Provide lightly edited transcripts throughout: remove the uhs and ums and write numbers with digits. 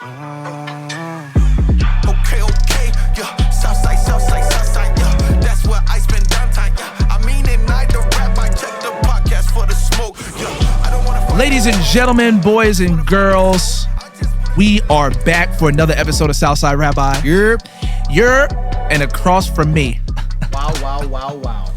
Okay, yeah. Southside, yeah. That's where I spend downtime, yeah. Ameen Intro, Rabbi, check the podcast for the smoke, yeah. I don't wanna. Ladies and gentlemen, boys and girls, we are back for another episode of Southside Rabbi. You're, and across from me. Wow.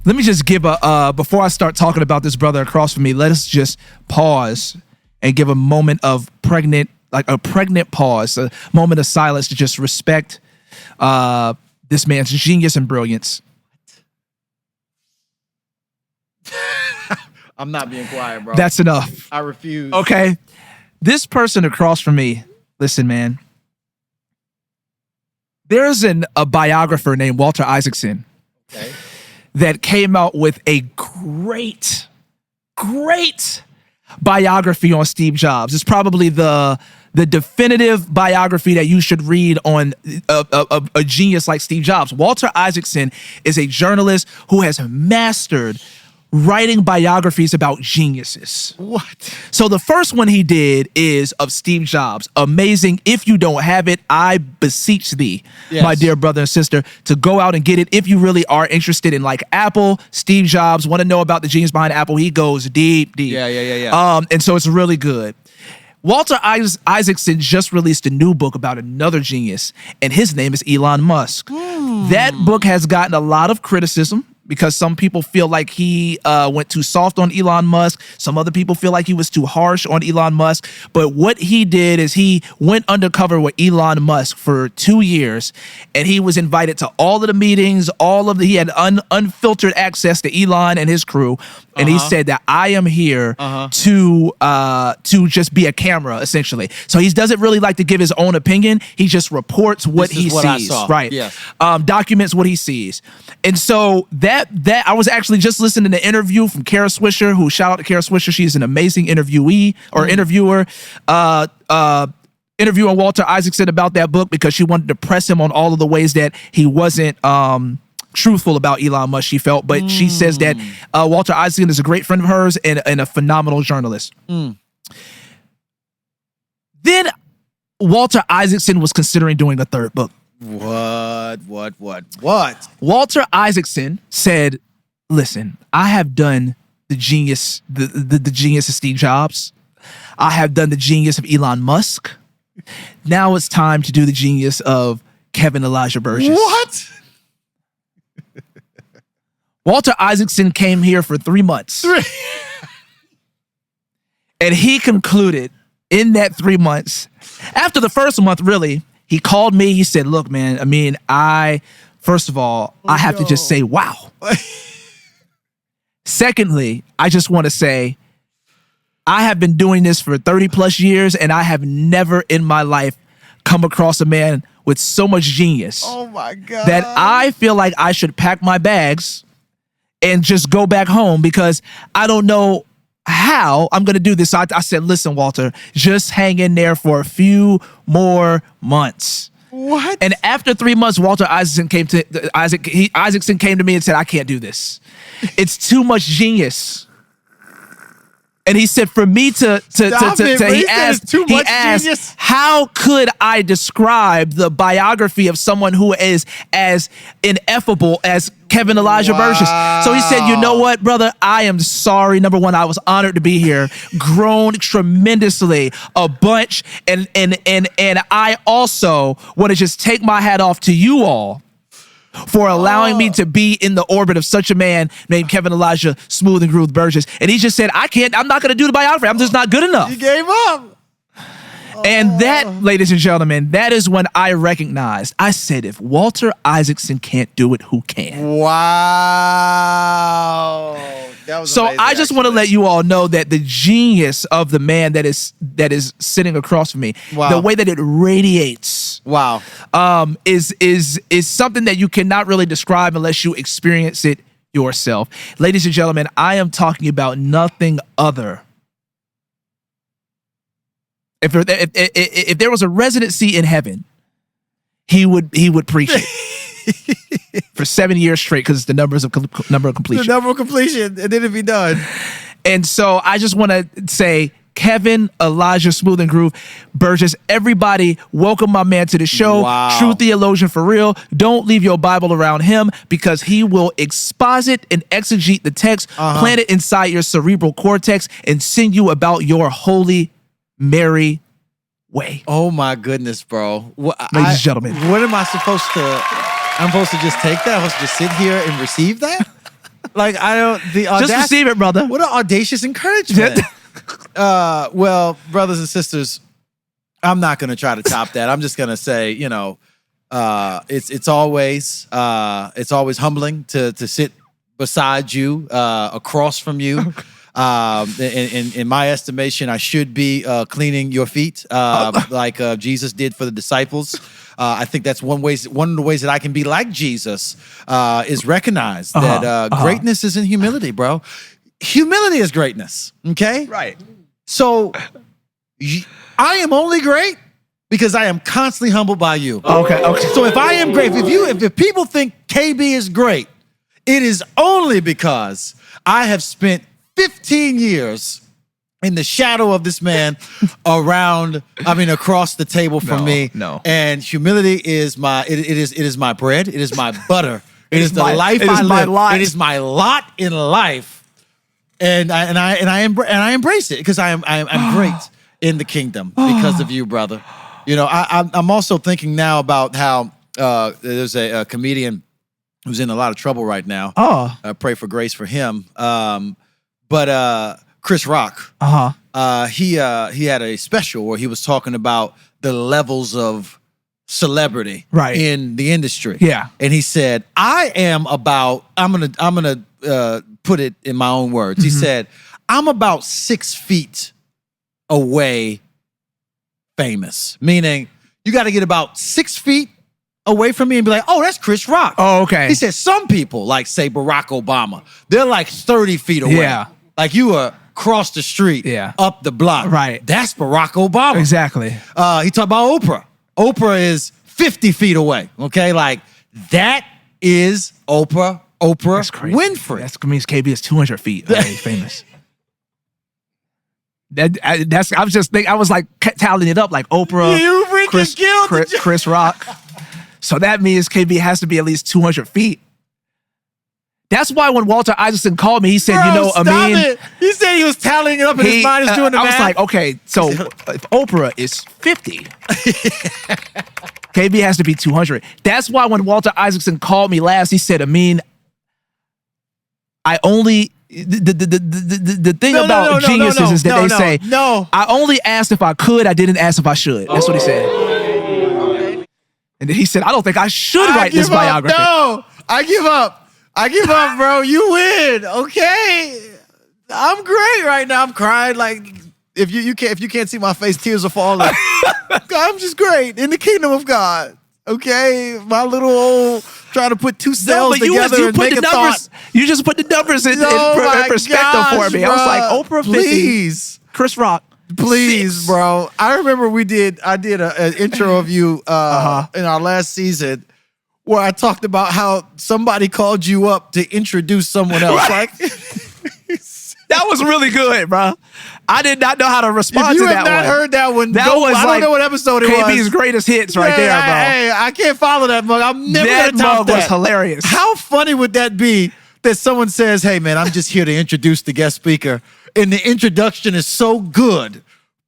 Let me just give before I start talking about this brother across from me, let us just pause and give a moment of pregnant pause, a moment of silence to just respect this man's genius and brilliance. I'm not being quiet, bro. That's enough. I refuse. Okay. This person across from me, listen, man. There's a biographer named Walter Isaacson. Okay. That came out with a great biography on Steve Jobs. It's probably the definitive biography that you should read on a genius like Steve Jobs. Walter Isaacson is a journalist who has mastered writing biographies about geniuses. What? So the first one he did is of Steve Jobs. Amazing. If you don't have it, I beseech thee, yes, my dear brother and sister, to go out and get it. If you really are interested in like Apple, Steve Jobs, want to know about the genius behind Apple, he goes deep. Yeah. And so it's really good. Walter Isaacson just released a new book about another genius, and his name is Elon Musk. That book has gotten a lot of criticism because some people feel like he went too soft on Elon Musk. Some other people feel like he was too harsh on Elon Musk. But what he did is he went undercover with Elon Musk for 2 years, and he was invited to all of the meetings, he had unfiltered access to Elon and his crew. And he said that I am here to just be a camera, essentially. So he doesn't really like to give his own opinion. He just reports what he sees. I saw. Right. Yes. Documents what he sees. And so that I was actually just listening to an interview from Kara Swisher, who, shout out to Kara Swisher. She's an amazing interviewer. Interviewing Walter Isaacson about that book because she wanted to press him on all of the ways that he wasn't truthful about Elon Musk, she felt. But she says that Walter Isaacson is a great friend of hers and a phenomenal journalist. Then Walter Isaacson was considering doing a third book. What? Walter Isaacson said, listen, I have done the genius of Steve Jobs. I have done the genius of Elon Musk. Now it's time to do the genius of Kevin Elijah Burgess. What? Walter Isaacson came here for 3 months. And he concluded in that 3 months, after the first month, really, he called me. He said, look, man, I mean, first of all, I have to just say, wow. Secondly, I just want to say, I have been doing this for 30 plus years, and I have never in my life come across a man with so much genius. Oh my God. That I feel like I should pack my bags and just go back home because I don't know how I'm going to do this. So I said, listen, Walter, just hang in there for a few more months. What? And after 3 months, Walter Isaacson came to me and said, I can't do this. It's too much genius. And he said, for me he asked, how could I describe the biography of someone who is as ineffable as Kevin Elijah Burgess? So he said, you know what, brother? I am sorry. Number one, I was honored to be here, grown tremendously a bunch. And I also want to just take my hat off to you all for allowing me to be in the orbit of such a man named Kevin Elijah Smooth and Groove Burgess. And he just said, I'm not going to do the biography. I'm just not good enough. He gave up. And that, ladies and gentlemen, that is when I recognized, I said, if Walter Isaacson can't do it, who can? Wow. That was so amazing, I just want to let you all know that the genius of the man that is sitting across from me, the way that it radiates, is something that you cannot really describe unless you experience it yourself. Ladies and gentlemen, I am talking about nothing other. If there was a residency in heaven, he would preach it for 7 years straight because it's the number of completion. The number of completion, and then it'd be done. And so I just want to say, Kevin, Elijah, Smooth and Groove, Burgess, everybody, welcome my man to the show. Wow. True theologian for real. Don't leave your Bible around him because he will exposit and exegete the text, plant it inside your cerebral cortex, and send you about your holy, merry way. Oh my goodness, bro. Ladies and gentlemen. What am I supposed to? I'm supposed to just take that? I'm supposed to just sit here and receive that? Like, I don't. Just receive it, brother. What an audacious encouragement. Well, brothers and sisters, I'm not going to try to top that. I'm just going to say, it's always humbling to sit beside you, across from you. In my estimation, I should be cleaning your feet like Jesus did for the disciples. I think that's one of the ways that I can be like Jesus is recognize that greatness is in humility, bro. Humility is greatness, okay? Right. So I am only great because I am constantly humbled by you. Okay. So if I am great, if people think KB is great, it is only because I have spent 15 years in the shadow of this man across the table from me. No. And humility is it is my bread. It is my butter. It is the life I live. It is my lot in life. And I embrace it because I'm great in the kingdom because of you, brother. I'm also thinking now about how there's a comedian who's in a lot of trouble right now. Pray for grace for him. But Chris Rock, he had a special where he was talking about the levels of celebrity in the industry. Yeah. And he said, I'm gonna put it in my own words. He said, I'm about 6 feet away famous. Meaning you got to get about 6 feet away from me and be like, oh, that's Chris Rock. Oh, okay. He said some people, like say Barack Obama, they're like 30 feet away. Yeah. Like you are across the street, up the block. Right. That's Barack Obama. Exactly. He talked about Oprah. Oprah is 50 feet away. Okay, like that is Oprah Winfrey. That means KB is 200 feet away famous. I was just thinking, I was like tallying it up like Oprah, You freaking killed Chris Rock. So that means KB has to be at least 200 feet. That's why when Walter Isaacson called me, he said, Ameen. He said he was tallying it up in his mind. He was doing the math. I was like, okay, so if Oprah is 50, KB has to be 200. That's why when Walter Isaacson called me last, he said, Ameen, I only... The thing about geniuses is that they say, I only asked if I could, I didn't ask if I should. That's what he said. And then he said, I don't think I should write this biography. No, I give up. Bro. You win. Okay. I'm great right now. I'm crying like if you can't see my face, tears are falling. I'm just great in the kingdom of God. Okay, my little old trying to put two cells together and make a thought. You just put the numbers in perspective for me. Bro. I was like, Oprah 50, please, Chris Rock, please, 6. bro. I remember I did an intro of you in our last season where I talked about how somebody called you up to introduce someone else. Right. Like that was really good, bro. I did not know how to respond to that one. If you have not heard that one, I don't know what episode it was. KB's greatest hits right there, bro. Hey, I can't follow that mug. I'm never going to top that. Was hilarious. How funny would that be that someone says, hey, man, I'm just here to introduce the guest speaker, and the introduction is so good,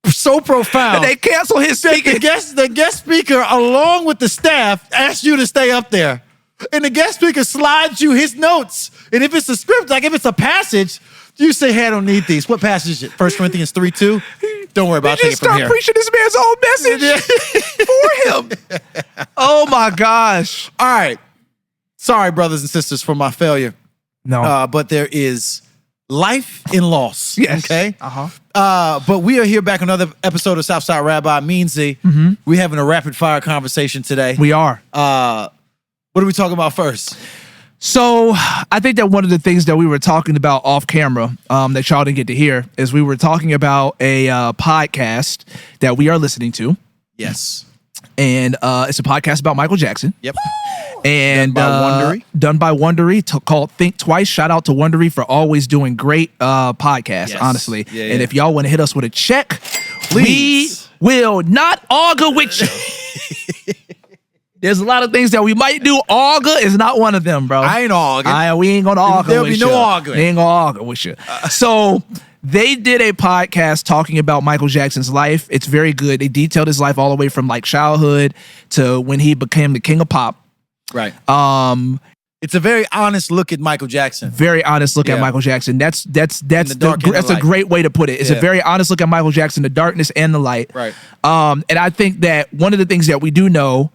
so profound. And they cancel his speaking. The guest speaker, along with the staff, asks you to stay up there. And the guest speaker slides you his notes. And if it's a script, like if it's a passage, you say, hey, I don't need these. What passage is it? 1 Corinthians 3:2? Don't worry about it. Take it from here. Start preaching this man's own message for him. Oh, my gosh. All right. Sorry, brothers and sisters, for my failure. No. But there is life in loss. Yes. Okay? But we are here back on another episode of Southside Rabbi, Ameen Z. We're having a rapid-fire conversation today. We are. What are we talking about first? So I think that one of the things that we were talking about off camera that y'all didn't get to hear is we were talking about a podcast that we are listening to. Yes. And it's a podcast about Michael Jackson. Yep. And done by Wondery, called Think Twice. Shout out to Wondery for always doing great podcasts, Yes. honestly. Yeah, and yeah. if y'all want to hit us with a check, Please. we will not argue with you. There's a lot of things that we might do. Argue is not one of them, bro. I ain't arguing. We ain't gonna argue There'll with be you. no arguing. We ain't gonna argue with you. So they did a podcast talking about Michael Jackson's life. It's very good. They detailed his life all the way from like childhood to when he became the king of pop. Right. It's a very honest look at Michael Jackson. Very honest look at Yeah. Michael Jackson. That's dark a great way to put it. It's a Yeah. very honest look at Michael Jackson, the darkness and the light. Right. And I think that one of the things that we do know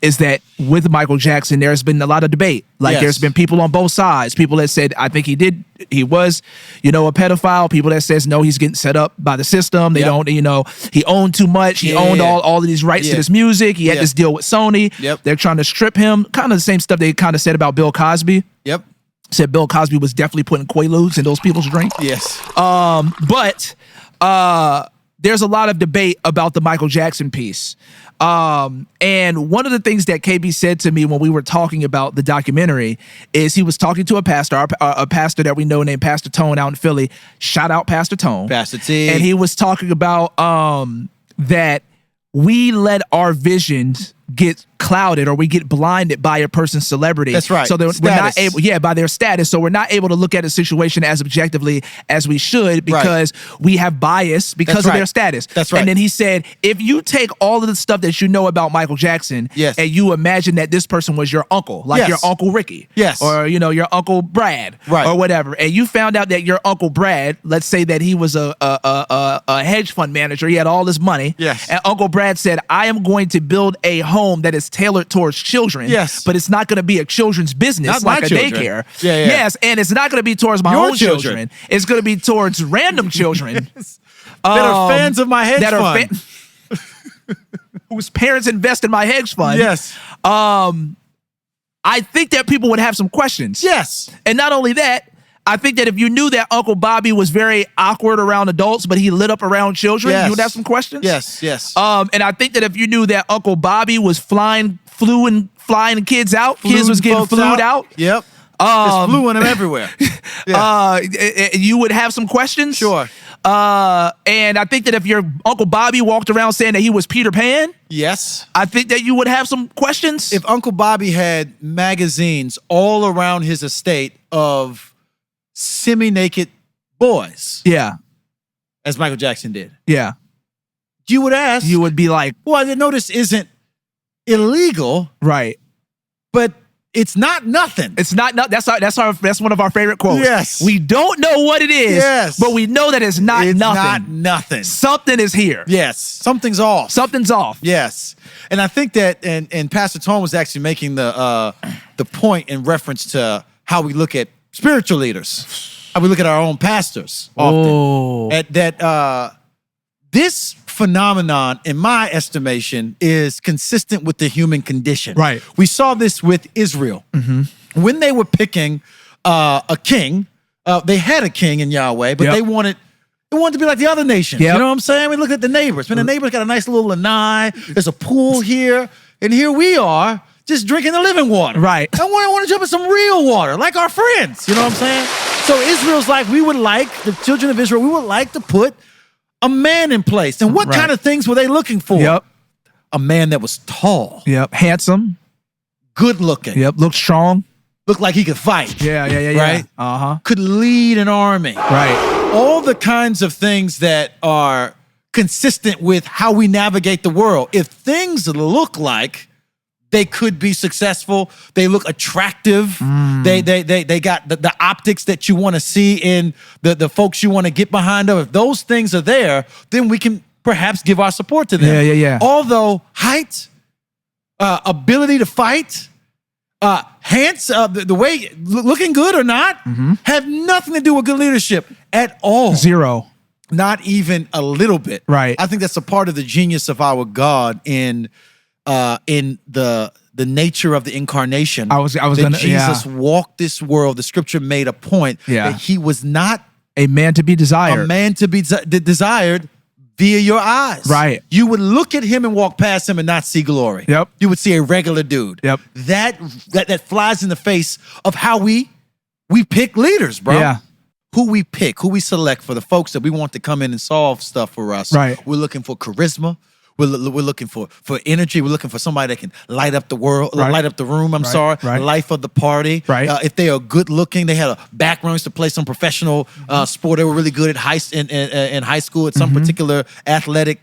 is that with Michael Jackson, there's been a lot of debate. Like Yes. there's been people on both sides. People that said, I think he was, a pedophile. People that says, no, he's getting set up by the system. They Yep. don't, he owned too much. He owned all of these rights to Yeah. this music. He had Yeah. this deal with Sony. Yep. They're trying to strip him. Kind of the same stuff they kind of said about Bill Cosby. Yep. Said Bill Cosby was definitely putting Quaaludes in those people's drink. Yes. But there's a lot of debate about the Michael Jackson piece. And one of the things that KB said to me when we were talking about the documentary is he was talking to a pastor, a pastor that we know named Pastor Tone out in Philly. Shout out Pastor Tone. Pastor T. And he was talking about that we let our visions get clouded or we get blinded by a person's celebrity. That's right. So that we're not able, by their status. So we're not able to look at a situation as objectively as we should because we have bias because of their status. That's right. And then he said, if you take all of the stuff that you know about Michael Jackson and you imagine that this person was your uncle, like your Uncle Ricky. Yes. Or, your Uncle Brad. Right. Or whatever. And you found out that your Uncle Brad, let's say that he was a hedge fund manager. He had all this money. Yes. And Uncle Brad said, I am going to build a home that is tailored towards children. Yes. But it's not going to be a children's business Not like my a children. daycare. Yeah. Yes. And it's not going to be towards my Your own children. children. It's going to be towards random children. That are fans of my hedge fund. Whose parents invest in my hedge fund. Yes. I think that people would have some questions. Yes. And not only that, I think that if you knew that Uncle Bobby was very awkward around adults, but he lit up around children, you would have some questions. Yes. And I think that if you knew that Uncle Bobby was flying kids out, kids was getting flued out. Yep. Just fluing them everywhere. You would have some questions. Sure. And I think that if your Uncle Bobby walked around saying that he was Peter Pan, Yes. I think that you would have some questions. If Uncle Bobby had magazines all around his estate of semi-naked boys, as Michael Jackson did, you would ask. You would be like, well, I know this isn't illegal, right? But it's not nothing. It's not. That's one of our favorite quotes. Yes. We don't know what it is. Yes. But we know that it's not nothing. Not nothing. Something is here. Yes. Something's off. Something's off. Yes. And I think that, and Pastor Tone was actually making the point in reference to how we look at spiritual leaders, how we look at our own pastors often. This phenomenon, in my estimation, is consistent with the human condition. Right. We saw this with Israel. Mm-hmm. When they were picking a king, they had a king in Yahweh, but they wanted to be like the other nations. Yep. You know what I'm saying? We look at the neighbors. Man, the neighbors got a nice little lanai. There's a pool here. And here we are just drinking the living water. Right. I want to jump in some real water, like our friends. You know what I'm saying? So Israel's like, the children of Israel, we would like to put a man in place. And what kind of things were they looking for? Yep. A man that was tall. Yep. Handsome. Good looking. Yep. Looked strong. Looked like he could fight. Yeah. Right? Uh-huh. Could lead an army. Right. All the kinds of things that are consistent with how we navigate the world. If things look like they could be successful, they look attractive, they got the optics that you want to see in the folks you want to get behind them. If those things are there, then we can perhaps give our support to them. Yeah. Although height, ability to fight, the way looking good or not, have nothing to do with good leadership at all. Zero. Not even a little bit. Right. I think that's a part of the genius of our God in the nature of the incarnation. I was that gonna Jesus walked this world. The scripture made a point that he was not a man to be desired. a man to be desired via your eyes. Right. You would look at him and walk past him and not see glory. Yep. You would see a regular dude. Yep. That flies in the face of how we pick leaders, bro. Yeah. Who we pick, who we select for the folks that we want to come in and solve stuff for us. Right. We're looking for charisma. We're looking for energy. We're looking for somebody that can light up the world, Right. light up the room. Right. Life of the party. Right. If they are good looking, they had a background to play some professional sport. They were really good at in high school at some particular athletic,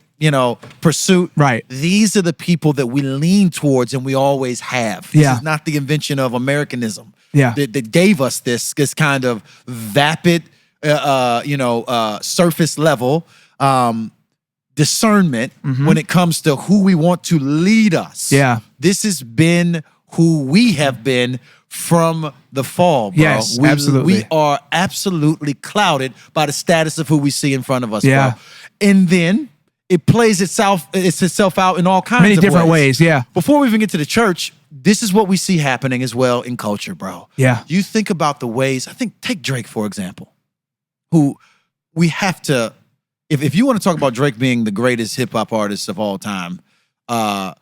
pursuit. Right. These are the people that we lean towards, and we always have. This Yeah. is not the invention of Americanism. Yeah. That gave us this kind of vapid, surface level discernment when it comes to who we want to lead us. Yeah. This has been who we have been from the fall, bro. Yes, absolutely. We are absolutely clouded by the status of who we see in front of us, Yeah. bro. And then it plays itself out in all kinds Many of different ways, yeah. Before we even get to the church, this is what we see happening as well in culture, bro. Yeah. You think about the ways, take Drake, for example, who we have to, if you want to talk about Drake being the greatest hip hop artist of all time, I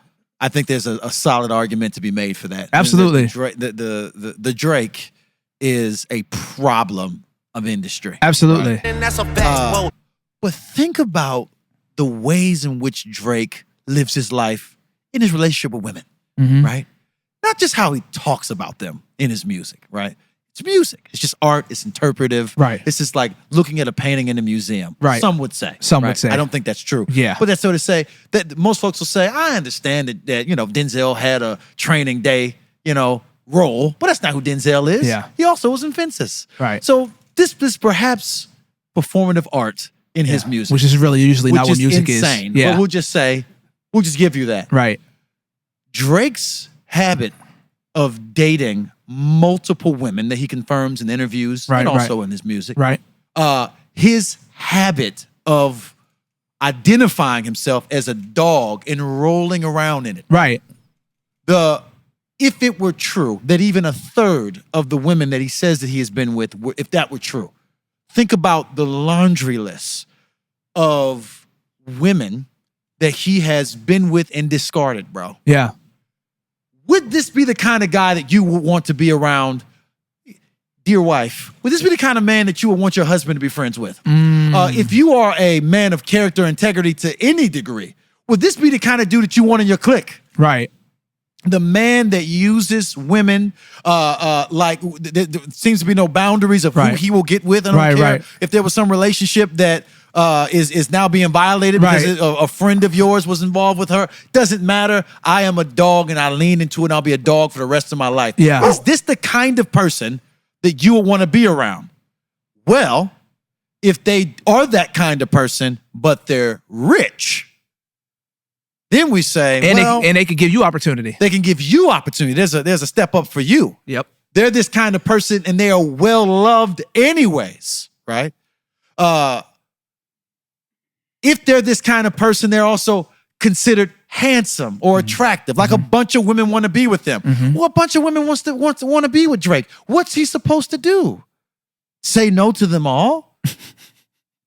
think there's a solid argument to be made for that. Absolutely. The Drake is a problem of industry. Absolutely. And that's a fact. But think about the ways in which Drake lives his life in his relationship with women, right? Not just how he talks about them in his music, right? It's music. It's just art. It's interpretive. Right. It's just like looking at a painting in a museum. Right. Some would say. Some would right? say. I don't think that's true. Yeah. But that's so to say that most folks will say, I understand that Denzel had a training day, role, but that's not who Denzel is. Yeah. He also was in Fences. Right. So this perhaps performative art in his music. Which is really usually not what music insane. is. Yeah. But we'll just give you that. Right. Drake's habit of dating multiple women that he confirms in interviews and also in his music. Right. His habit of identifying himself as a dog and rolling around in it. Right. If it were true that even a third of the women that he says that he has been with, if that were true, think about the laundry list of women that he has been with and discarded, bro. Yeah. Would this be the kind of guy that you would want to be around, dear wife? Would this be the kind of man that you would want your husband to be friends with? If you are a man of character, integrity to any degree, would this be the kind of dude that you want in your clique? Right. The man that uses women, there seems to be no boundaries of who he will get with. I don't care if there was some relationship that is now being violated because a friend of yours was involved with her. Doesn't matter. I am a dog and I lean into it and I'll be a dog for the rest of my life. Yeah. Is this the kind of person that you will want to be around? Well, if they are that kind of person, but they're rich, then we say, and they can give you opportunity. They can give you opportunity. There's a step up for you. Yep. They're this kind of person and they are well loved anyways, right? If they're this kind of person, they're also considered handsome or attractive. Like a bunch of women want to be with them. Well, a bunch of women want to be with Drake. What's he supposed to do? Say no to them all?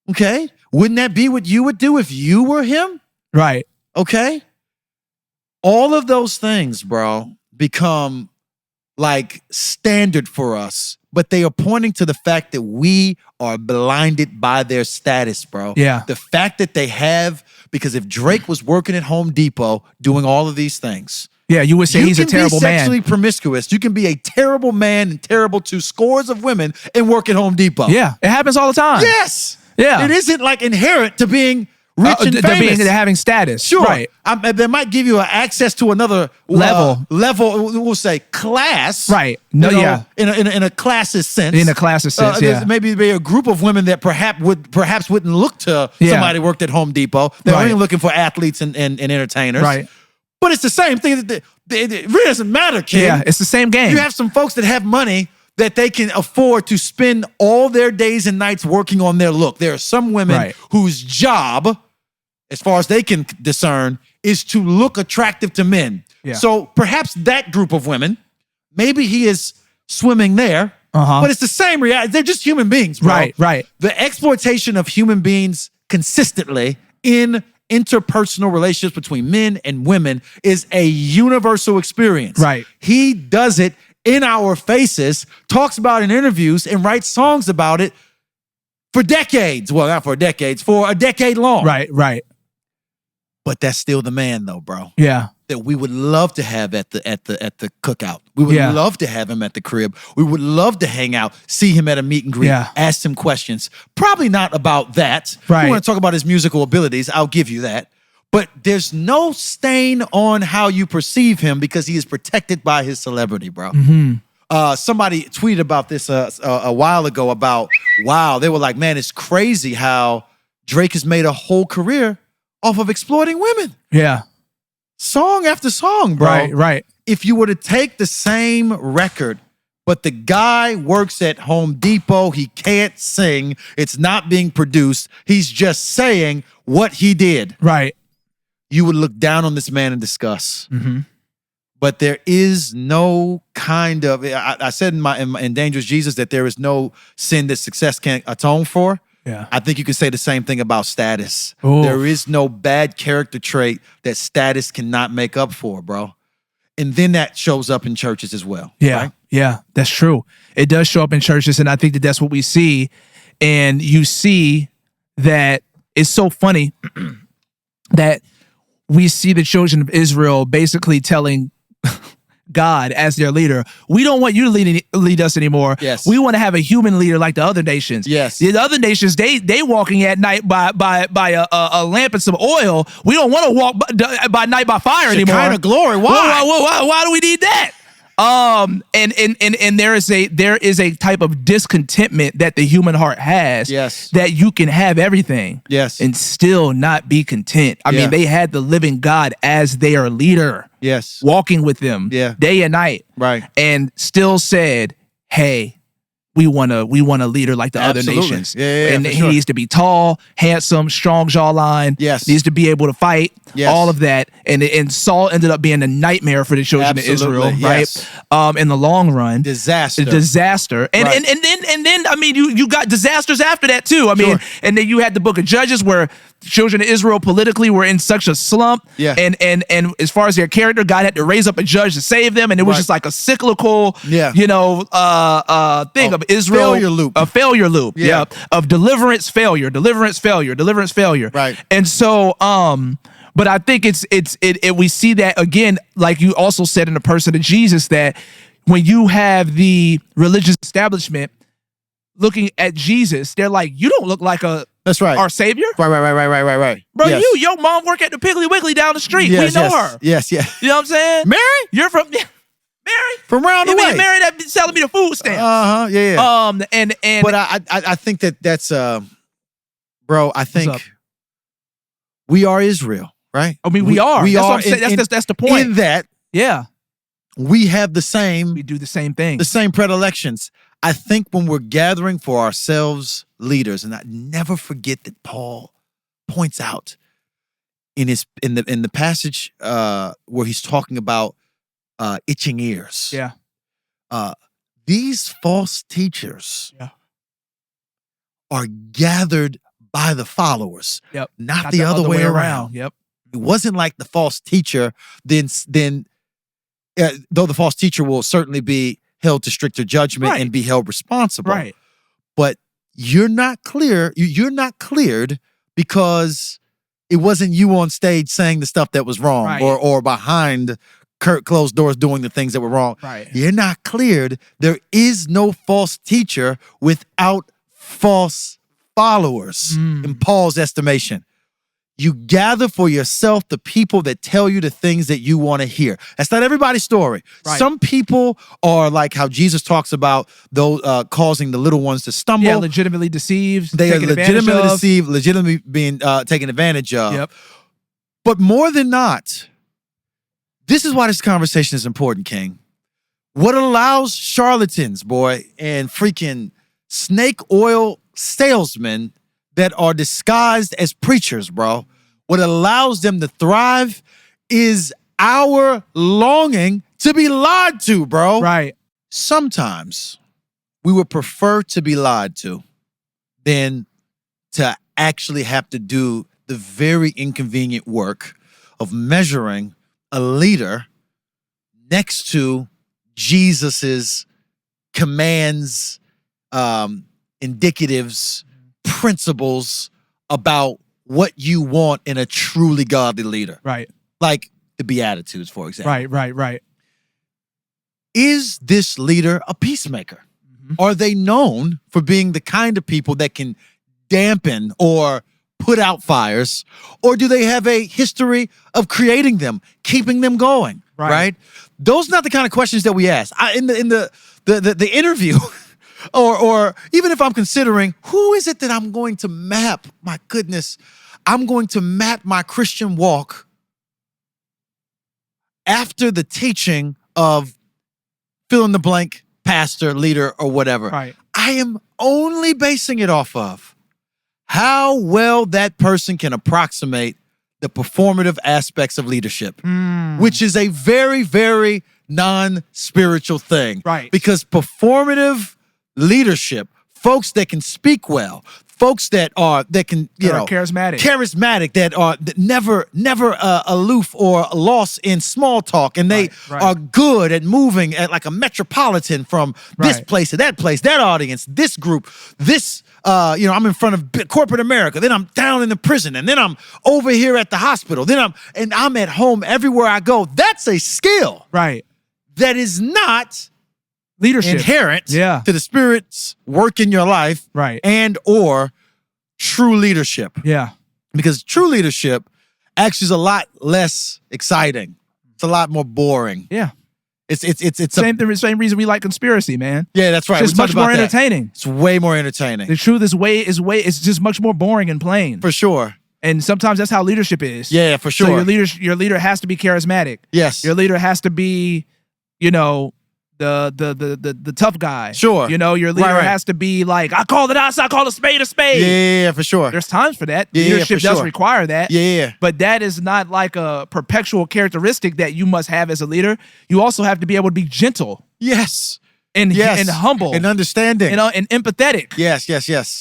Okay. Wouldn't that be what you would do if you were him? Right. Okay. All of those things, bro, become like standard for us, but they are pointing to the fact that we are blinded by their status, bro. Yeah. The fact that they have, because if Drake was working at Home Depot doing all of these things, yeah, you would say he's a terrible man. You can be sexually promiscuous. You can be a terrible man and terrible to scores of women and work at Home Depot. Yeah, it happens all the time. Yes. Yeah. It isn't like inherent to being rich and famous. They're having status. Sure. Right. They might give you access to another level, we'll say class. Right. No, in a classist sense. In a classist sense, Maybe be a group of women that perhaps wouldn't look to somebody who worked at Home Depot. They're only looking for athletes and entertainers. Right. But it's the same thing. It really doesn't matter, kid. Yeah, it's the same game. You have some folks that have money that they can afford to spend all their days and nights working on their look. There are some women whose job, as far as they can discern, is to look attractive to men. Yeah. So perhaps that group of women, maybe he is swimming there, but it's the same reality. They're just human beings, bro. Right. The exploitation of human beings consistently in interpersonal relationships between men and women is a universal experience. Right. He does it in our faces, talks about it in interviews, and writes songs about it for decades. Well, not for decades, for a decade long. Right. But that's still the man, though, bro. Yeah. That we would love to have at the cookout. We would love to have him at the crib. We would love to hang out, see him at a meet and greet, ask him questions. Probably not about that. Right. We want to talk about his musical abilities. I'll give you that. But there's no stain on how you perceive him because he is protected by his celebrity, bro. Somebody tweeted about this a while ago about, wow, they were like, man, it's crazy how Drake has made a whole career off of exploiting women. Yeah. Song after song, bro. Right. If you were to take the same record, but the guy works at Home Depot, he can't sing, it's not being produced, he's just saying what he did. Right. You would look down on this man in disgust. Mm-hmm. But there is no kind of, I said in Dangerous Jesus that there is no sin that success can't atone for. Yeah. I think you could say the same thing about status. Ooh. There is no bad character trait that status cannot make up for, bro. And then that shows up in churches as well. Yeah. Right? Yeah, that's true. It does show up in churches, and I think that that's what we see. And you see that it's so funny that we see the children of Israel basically telling God as their leader, we don't want you to lead us anymore. Yes. We want to have a human leader like the other nations. Yes. The other nations, they walking at night by a lamp and some oil. We don't want to walk by night by fire anymore. Kind of glory. Why? Why do we need that? And there is a type of discontentment that the human heart has. Yes. That you can have everything. Yes. And still not be content. I mean, they had the living God as their leader. Yes. Walking with them. Yeah. Day and night. Right. And still said, hey, we want a leader like the Absolutely. other nations. Yeah, and for he sure. needs to be tall, handsome, strong jawline. Yes. Needs to be able to fight. Yes. All of that. And Saul ended up being a nightmare for the children Absolutely. of Israel, Yes. right? In the long run. Disaster. And Right. and then I mean you got disasters after that too. I mean, Sure. and then you had the book of Judges where children of Israel politically were in such a slump. Yeah. And as far as their character, God had to raise up a judge to save them. And it was Right. just like a cyclical, thing of Israel. failure loop. A failure loop. Yeah. Of deliverance, failure. Right. And so, but I think we see that again, like you also said in the person of Jesus, that when you have the religious establishment looking at Jesus, they're like, you don't look like That's right. our savior. Right. Bro, Yes. your mom work at the Piggly Wiggly down the street. Yes, we know yes. her. Yes. You know what I'm saying? Mary? You're from Mary? From round the You mean way. Mary that be selling me the food stamps. Yeah. And But I think that's bro, I think up? we are Israel, right? I mean, we are. We That's are what I'm saying. That's the point. In that Yeah. we have the same We do the same thing. predilections. I think when we're gathering for ourselves leaders, and I never forget that Paul points out in the passage where he's talking about itching ears. Yeah. These false teachers Yeah. are gathered by the followers, Yep. not the other way around. Yep. It wasn't like the false teacher then though the false teacher will certainly be held to stricter judgment Right. and be held responsible. Right. But you're not clear. You're not cleared because it wasn't you on stage saying the stuff that was wrong, Right. or behind closed doors doing the things that were wrong. Right. You're not cleared. There is no false teacher without false followers in Paul's estimation. You gather for yourself the people that tell you the things that you want to hear. That's not everybody's story. Right. Some people are like how Jesus talks about those causing the little ones to stumble. Yeah, legitimately deceived. They are taken advantage legitimately of. deceived, legitimately being taken advantage of. Yep. But more than not, this is why this conversation is important, King. What allows charlatans, boy, and freaking snake oil salesmen that are disguised as preachers, bro, what allows them to thrive is our longing to be lied to, bro. Right. Sometimes we would prefer to be lied to than to actually have to do the very inconvenient work of measuring a leader next to Jesus's commands, indicatives, principles about what you want in a truly godly leader. Right. Like the Beatitudes, for example. Right. Is this leader a peacemaker? Are they known for being the kind of people that can dampen or put out fires? Or do they have a history of creating them, keeping them going? Right? Those are not the kind of questions that we ask. In the interview, or even if I'm considering who is it that I'm going to map, my goodness, I'm going to map my Christian walk after the teaching of fill in the blank pastor, leader, or whatever. Right. I am only basing it off of how well that person can approximate the performative aspects of leadership, which is a very, very non-spiritual thing. Right. Because performative leadership, folks that can speak well, folks that can, charismatic, that are never aloof or lost in small talk, and they are good at moving at like a metropolitan from this place to that place, that audience, this group, this. I'm in front of corporate America. Then I'm down in the prison, and then I'm over here at the hospital. Then I'm at home everywhere I go. That's a skill, right? That is not leadership inherent to the Spirit's work in your life, right? And or true leadership, because true leadership actually is a lot less exciting. It's a lot more boring. Yeah. It's same reason we like conspiracy, man. Yeah, that's right. It's just much more entertaining. It's way more entertaining. The truth is it's just much more boring and plain. For sure. And sometimes that's how leadership is. Yeah, for sure. So your leader has to be charismatic. Yes. Your leader has to be, the tough guy. Sure. Your leader has to be like, I call it outside, I call a spade a spade. Yeah, for sure. There's times for that. Yeah, Leadership for does sure. require that. Yeah. But that is not like a perpetual characteristic that you must have as a leader. You also have to be able to be gentle. Yes. And humble. And understanding. And empathetic. Yes.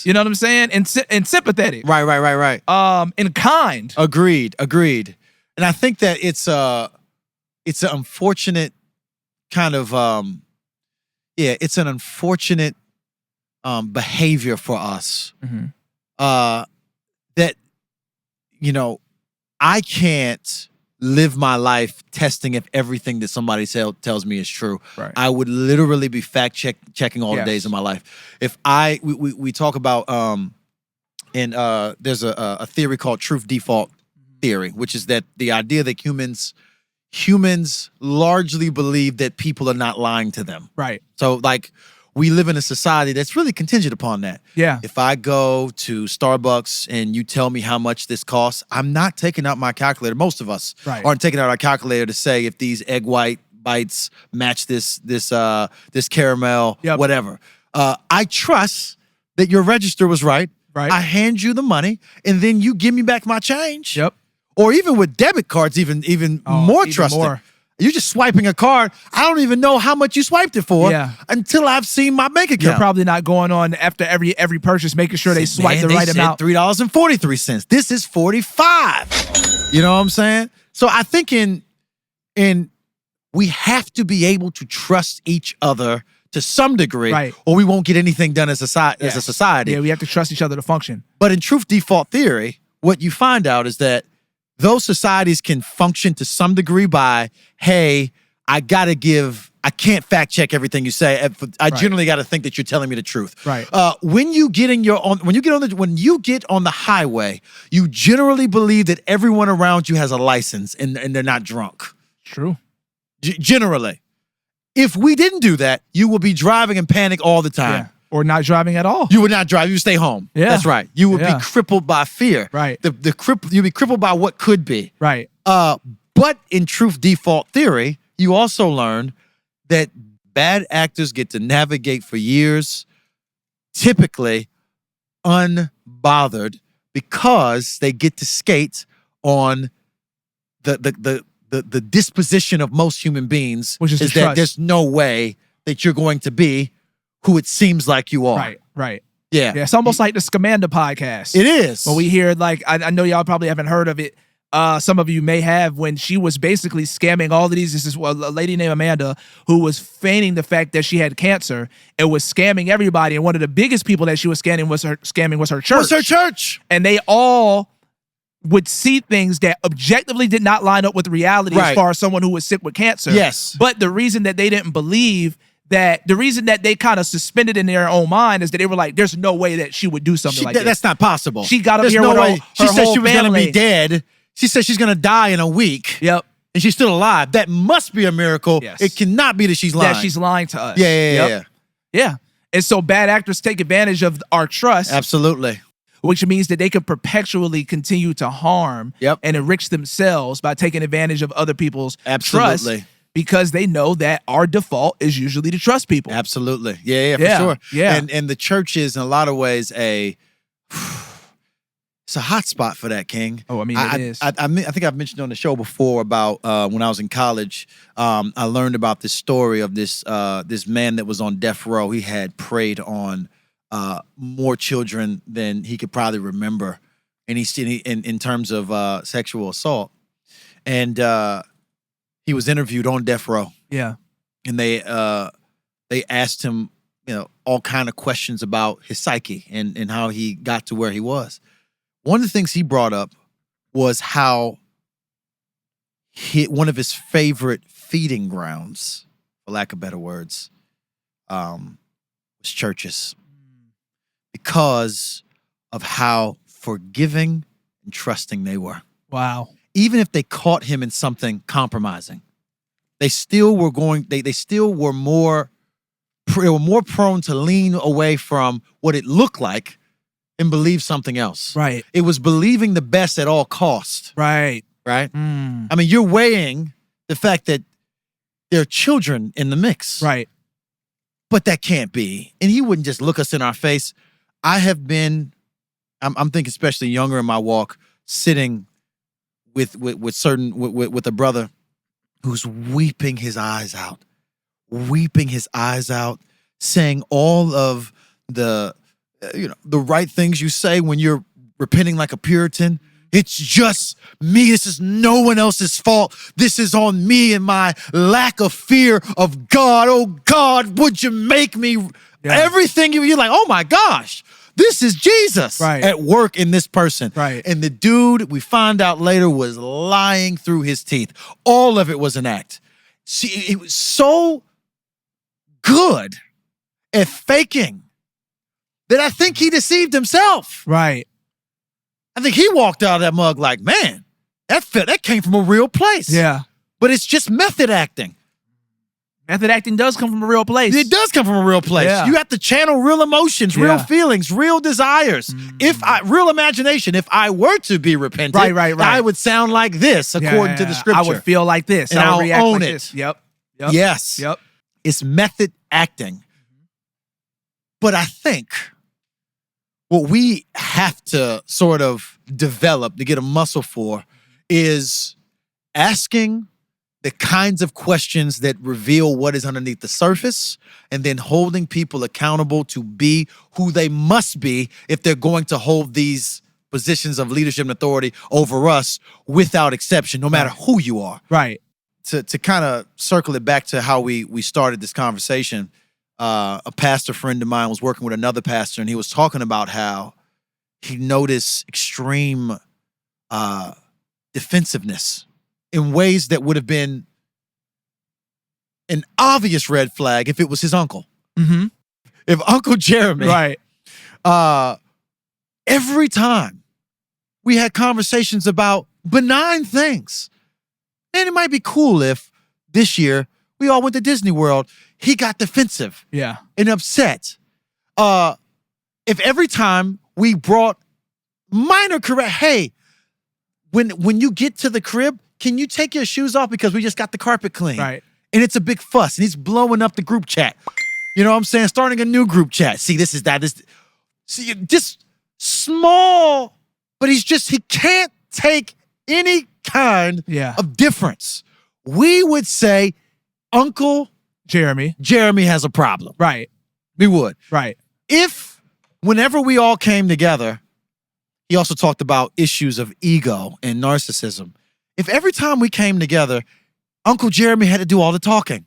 You know what I'm saying? And sympathetic. Right. And kind. Agreed. And I think that it's an unfortunate kind of it's an unfortunate behavior for us. That I can't live my life testing if everything that somebody tells me is true. Right. I would literally be checking all the days of my life. If we talk about there's a theory called truth default theory, which is that the idea that humans largely believe that people are not lying to them. Right. So like we live in a society that's really contingent upon that. Yeah. If I go to Starbucks and you tell me how much this costs, I'm not taking out my calculator. Most of us aren't taking out our calculator to say if these egg white bites match this caramel, whatever. I trust that your register was right. Right. I hand you the money and then you give me back my change. Yep. Or even with debit cards, even more trusting. More. You're just swiping a card. I don't even know how much you swiped it for until I've seen my bank account. You're probably not going on after every purchase, making sure they swipe the right amount. $3.43. This is $45. You know what I'm saying? So I think we have to be able to trust each other to some degree, or we won't get anything done as a society. Yeah, we have to trust each other to function. But in truth default theory, what you find out is that those societies can function to some degree by, hey, I can't fact check everything you say. I generally got to think that you're telling me the truth. Right. When you get on the highway, you generally believe that everyone around you has a license and they're not drunk. True. Generally. If we didn't do that, you will be driving in panic all the time. Yeah. Or not driving at all. You would not drive. You would stay home. Yeah. That's right. You would be crippled by fear. Right. You'd be crippled by what could be. Right. But in truth default theory, you also learn that bad actors get to navigate for years, typically unbothered, because they get to skate on the disposition of most human beings, which is that there's no way that you're going to be who it seems like you are. Right. Yeah. Yeah, it's almost like the Scamanda podcast. It is. When we hear, like, I know y'all probably haven't heard of it. Some of you may have, when she was basically scamming all of these. This is a lady named Amanda who was feigning the fact that she had cancer and was scamming everybody. And one of the biggest people that she was scamming was her church. What's her church? And they all would see things that objectively did not line up with reality as far as someone who was sick with cancer. Yes. But the reason that they didn't believe that, the reason that they kind of suspended in their own mind, is that they were like, there's no way that she would do something like that. That's not possible. She got up There's here no with way. her She said whole she was going to family. be dead. She said she's going to die in a week. Yep. And she's still alive. That must be a miracle. Yes. It cannot be that she's lying. That she's lying to us. Yeah. Yeah. And so bad actors take advantage of our trust. Absolutely. Which means that they could perpetually continue to harm Yep. and enrich themselves by taking advantage of other people's Absolutely. trust, because they know that our default is usually to trust people. Absolutely. Yeah, Yeah, for sure. yeah. And the church is in a lot of ways it's a hot spot for that, King. Oh, I mean, it is. I think I've mentioned on the show before about when I was in college, I learned about this story of this man that was on death row. He had preyed on more children than he could probably remember, and in terms of sexual assault. And he was interviewed on death row. Yeah. And they asked him, all kind of questions about his psyche and how he got to where he was. One of the things he brought up was how one of his favorite feeding grounds, for lack of better words, was churches, because of how forgiving and trusting they were. Wow. Even if they caught him in something compromising, they still were more prone to lean away from what it looked like and believe something else. Right. It was believing the best at all cost. Right. Right? Mm. I mean, you're weighing the fact that there are children in the mix. Right. But that can't be. And he wouldn't just look us in our face. I have been, I'm thinking especially younger in my walk, sitting with a brother who's weeping his eyes out, saying all of the right things you say when you're repenting like a Puritan. It's just me. This is no one else's fault. This is on me and my lack of fear of God. Oh God, would you make me everything? You're like, oh my gosh, this is Jesus at work in this person. Right. And the dude, we find out later, was lying through his teeth. All of it was an act. See, it was so good at faking that I think he deceived himself. Right. I think he walked out of that mug like, man, that came from a real place. Yeah. But it's just method acting. Method acting does come from a real place. It does come from a real place. Yeah. You have to channel real emotions, real Yeah. feelings, real desires. Real imagination. If I were to be repentant, Right. I would sound like this according to the scripture. I would feel like this. And I would I'll react own like it. this. Yep. Yes. Yep. It's method acting. But I think what we have to sort of develop to get a muscle for is asking the kinds of questions that reveal what is underneath the surface, and then holding people accountable to be who they must be if they're going to hold these positions of leadership and authority over us without exception, no matter who you are. Right. To kind of circle it back to how we started this conversation, a pastor friend of mine was working with another pastor, and he was talking about how he noticed extreme defensiveness in ways that would have been an obvious red flag if it was his uncle. Mm-hmm. If Uncle Jeremy, Right. Every time we had conversations about benign things, man, it might be cool if this year we all went to Disney World, he got defensive Yeah. and upset. If every time we brought minor correct, hey, when you get to the crib, can you take your shoes off because we just got the carpet clean? Right. And it's a big fuss, and he's blowing up the group chat. You know what I'm saying? Starting a new group chat. See, this is that. See, just small, but he can't take any kind of difference. We would say, Uncle Jeremy has a problem. Right. We would. Right. If whenever we all came together, he also talked about issues of ego and narcissism. If every time we came together, Uncle Jeremy had to do all the talking,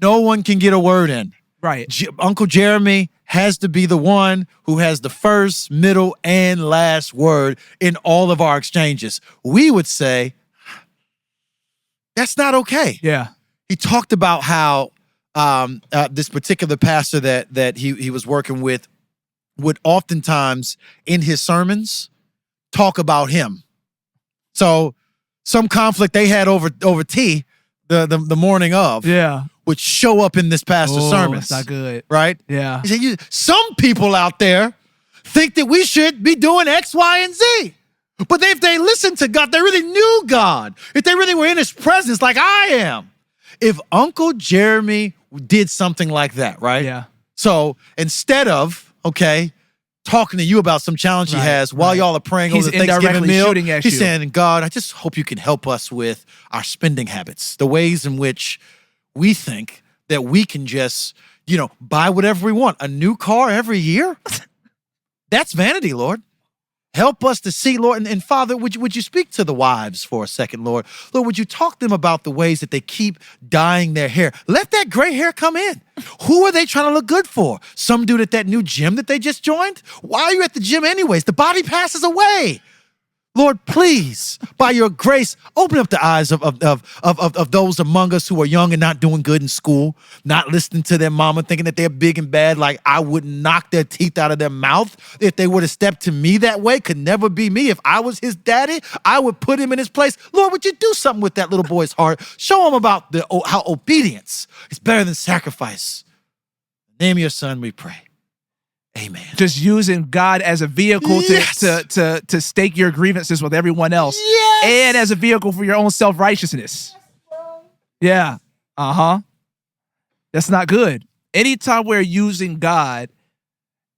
no one can get a word in. Right. Uncle Jeremy has to be the one who has the first, middle, and last word in all of our exchanges. We would say, that's not okay. Yeah. He talked about how this particular pastor that he was working with would oftentimes in his sermons talk about him. So some conflict they had over tea the morning of would show up in this pastor's sermons. That's not good. Right? Yeah. He said, some people out there think that we should be doing X, Y, and Z. But if they listened to God, they really knew God. If they really were in his presence like I am. If Uncle Jeremy did something like that, right? Yeah. So instead of, talking to you about some challenge he has while y'all are praying over the Thanksgiving meal, he's saying, God, I just hope you can help us with our spending habits, the ways in which we think that we can just, buy whatever we want. A new car every year? That's vanity, Lord. Help us to see, Lord. And Father, would you speak to the wives for a second, Lord? Lord, would you talk to them about the ways that they keep dyeing their hair? Let that gray hair come in. Who are they trying to look good for? Some dude at that new gym that they just joined? Why are you at the gym anyways? The body passes away. Lord, please, by your grace, open up the eyes of those among us who are young and not doing good in school, not listening to their mama, thinking that they're big and bad, like I would knock their teeth out of their mouth if they were to step to me that way. Could never be me. If I was his daddy, I would put him in his place. Lord, would you do something with that little boy's heart? Show him about how obedience is better than sacrifice. In the name of your son, we pray. Amen. Just using God as a vehicle to stake your grievances with everyone else. Yes. And as a vehicle for your own self-righteousness. Yeah. That's not good. Anytime we're using God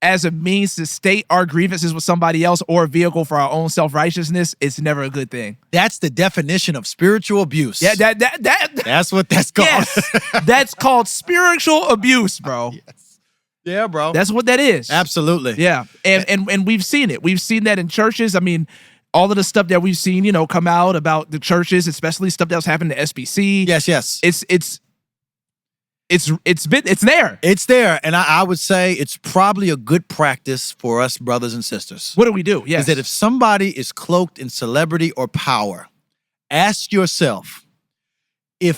as a means to state our grievances with somebody else or a vehicle for our own self-righteousness, it's never a good thing. That's the definition of spiritual abuse. Yeah, that's what that's called. Yes, that's called spiritual abuse, bro. Yes. Yeah, bro. That's what that is. Absolutely. Yeah. And we've seen it. We've seen that in churches. I mean, all of the stuff that we've seen, come out about the churches, especially stuff that was happening to SBC. Yes. It's there. It's there. And I would say it's probably a good practice for us brothers and sisters. What do we do? Yes. Is that if somebody is cloaked in celebrity or power, ask yourself and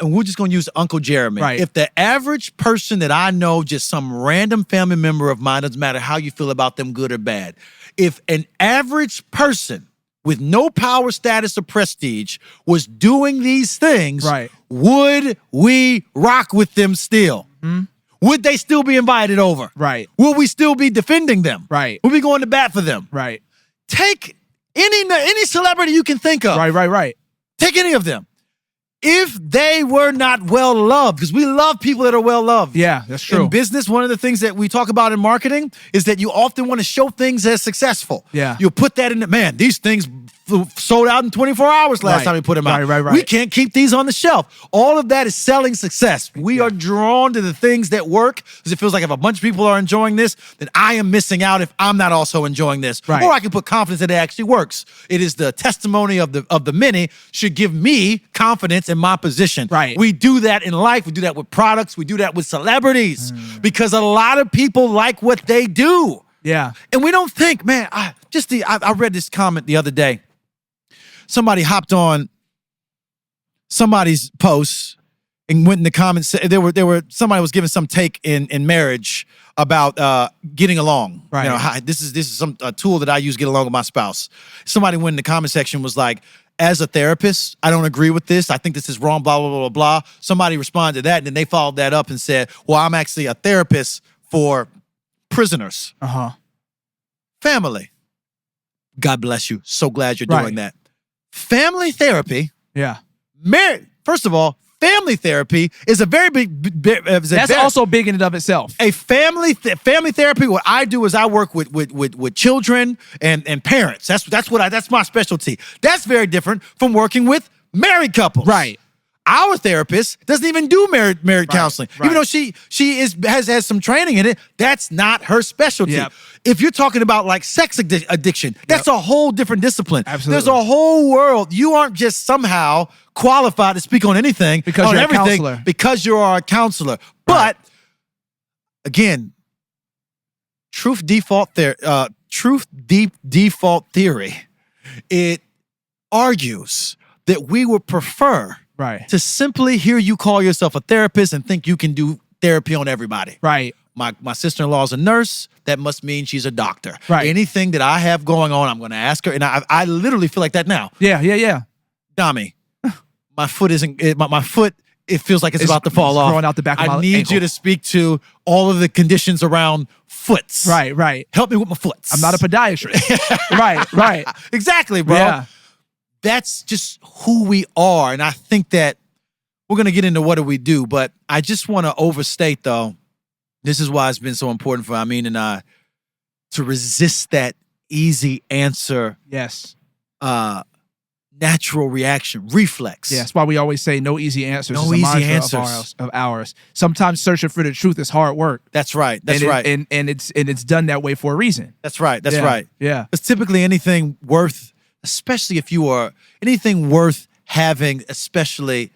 we're just going to use Uncle Jeremy. Right. If the average person that I know, just some random family member of mine, doesn't matter how you feel about them, good or bad, if an average person with no power, status, or prestige was doing these things, would we rock with them still? Mm-hmm. Would they still be invited over? Right. Will we still be defending them? Right. Will we going to bat for them? Right. Take any celebrity you can think of. Right. Take any of them. If they were not well loved, because we love people that are well loved. Yeah, that's true. In business, one of the things that we talk about in marketing is that you often want to show things as successful. Yeah. You'll put that in these things sold out in 24 hours last time we put them out. Right. We can't keep these on the shelf. All of that is selling success. We are drawn to the things that work because it feels like if a bunch of people are enjoying this, then I am missing out if I'm not also enjoying this. Right. Or I can put confidence that it actually works. It is the testimony of the many should give me confidence in my position. Right. We do that in life. We do that with products. We do that with celebrities because a lot of people like what they do. Yeah. And we don't think, man, I read this comment the other day. Somebody hopped on somebody's post and went in the comments. Somebody was giving some take in marriage about getting along. Right. This is some tool that I use to get along with my spouse. Somebody went in the comment section was like, as a therapist, I don't agree with this. I think this is wrong, blah, blah, blah, blah, blah. Somebody responded to that, and then they followed that up and said, well, I'm actually a therapist for prisoners. Family. God bless you. So glad you're doing that. Family therapy. Yeah. First of all, family therapy is a very big. That's also big in and of itself. A family therapy. What I do is I work with children and parents. That's my specialty. That's very different from working with married couples. Right. Our therapist doesn't even do marriage counseling, even though she has some training in it. That's not her specialty. Yep. If you're talking about like sex addiction, that's a whole different discipline. Absolutely. There's a whole world. You aren't just somehow qualified to speak on anything, Because on you're a everything, counselor. because you are a counselor. But again, truth default theory, it argues that we would prefer to simply hear you call yourself a therapist and think you can do therapy on everybody. Right. My sister-in-law is a nurse. That must mean she's a doctor. Right. Anything that I have going on, I'm going to ask her. And I literally feel like that now. Yeah. Dami, my foot isn't, my foot, it feels like it's about to fall off. Growing out the back of my I need ankle. you to speak to all of the conditions around foots. Right. Help me with my foots. I'm not a podiatrist. right. Exactly, bro. Yeah. That's just who we are. And I think that we're going to get into what do we do, but I just want to overstate, though, this is why it's been so important for Ameen and I to resist that easy answer, Yes. natural reaction, reflex. Yeah, that's why we always say no easy answers. No is a easy mantra answers. of ours. Sometimes searching for the truth is hard work. That's right. That's and right. It's done that way for a reason. That's right. That's Yeah. right. Yeah. Because typically anything worth, especially if you are, anything worth having, especially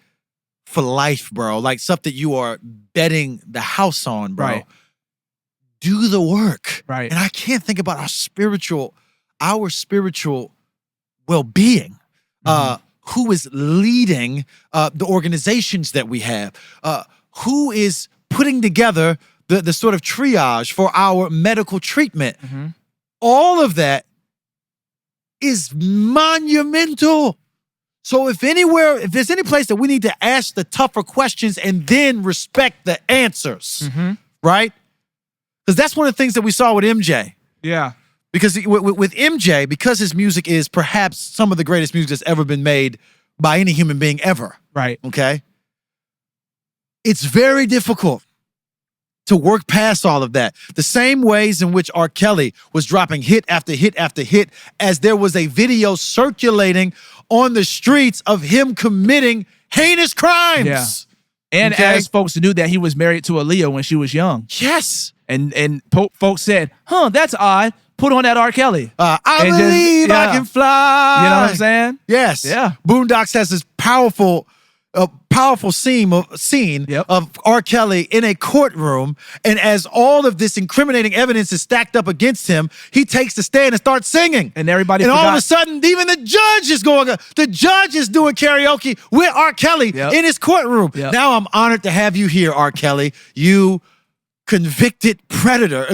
for life, bro, like stuff that you are betting the house on, bro. Right. Do the work. Right. And I can't think about our spiritual well-being. Who is leading the organizations that we have? Who is putting together the sort of triage for our medical treatment? All of that is monumental. So if there's any place that we need to ask the tougher questions and then respect the answers, right? Because that's one of the things that we saw with MJ. Yeah. Because with MJ, because his music is perhaps some of the greatest music that's ever been made by any human being ever. Right. Okay? It's very difficult to work past all of that. The same ways in which R. Kelly was dropping hit after hit after hit, as there was a video circulating on the streets of him committing heinous crimes. Yeah. And as folks knew that he was married to Aaliyah when she was young. Yes. And folks said, that's odd. Put on that R. Kelly. I believe I can fly. You know what I'm saying? Yes. Yeah. Boondocks has this powerful scene of R. Kelly in a courtroom, and as all of this incriminating evidence is stacked up against him, he takes the stand and starts singing. And everybody all forgot. of a sudden, even the judge is doing karaoke with R. Kelly in his courtroom. Yep. Now I'm honored to have you here, R. Kelly. You convicted predator,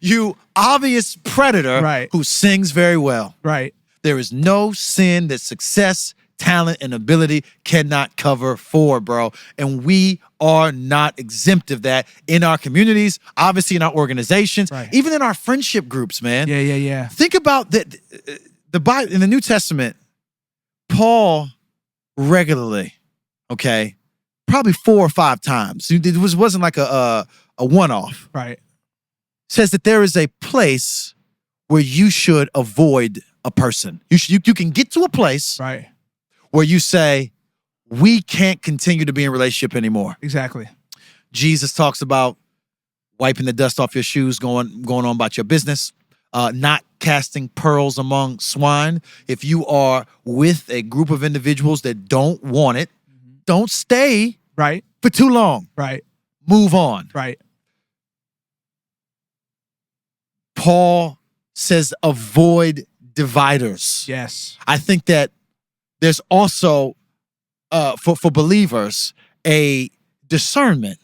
you obvious predator who sings very well. Right. There is no sin that success, talent, and ability cannot cover for, bro. And we are not exempt of that in our communities, obviously in our organizations, even in our friendship groups, man. Yeah. Think about the Bible in the New Testament, Paul regularly, probably 4 or 5 times. It wasn't like a one-off. Right. Says that there is a place where you should avoid a person. You can get to a place where you say, we can't continue to be in a relationship anymore. Exactly. Jesus talks about wiping the dust off your shoes, going on about your business, not casting pearls among swine. If you are with a group of individuals that don't want it, don't stay for too long. Right. Move on. Right. Paul says avoid dividers. Yes. I think that there's also, for believers, a discernment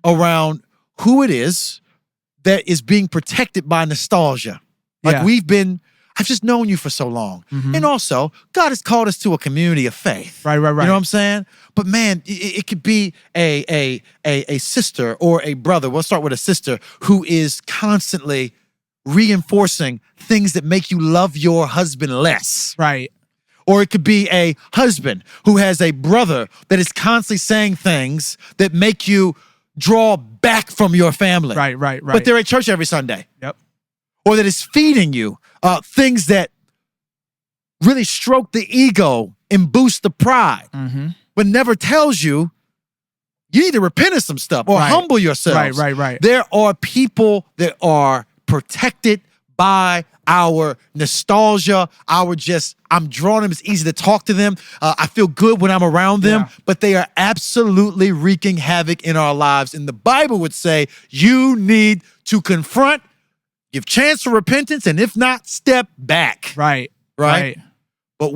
around who it is that is being protected by nostalgia. Like I've just known you for so long. And also, God has called us to a community of faith. Right. You know what I'm saying? But man, it could be a sister or a brother. We'll start with a sister who is constantly reinforcing things that make you love your husband less. Right. Or it could be a husband who has a brother that is constantly saying things that make you draw back from your family. Right. But they're at church every Sunday. Yep. Or that is feeding you things that really stroke the ego and boost the pride. but never tells you need to repent of some stuff or humble yourselves. Right. There are people that are protected by our nostalgia, I'm drawn to them. It's easy to talk to them. I feel good when I'm around them, but they are absolutely wreaking havoc in our lives. And the Bible would say you need to confront, give chance for repentance, and if not, step back. Right. But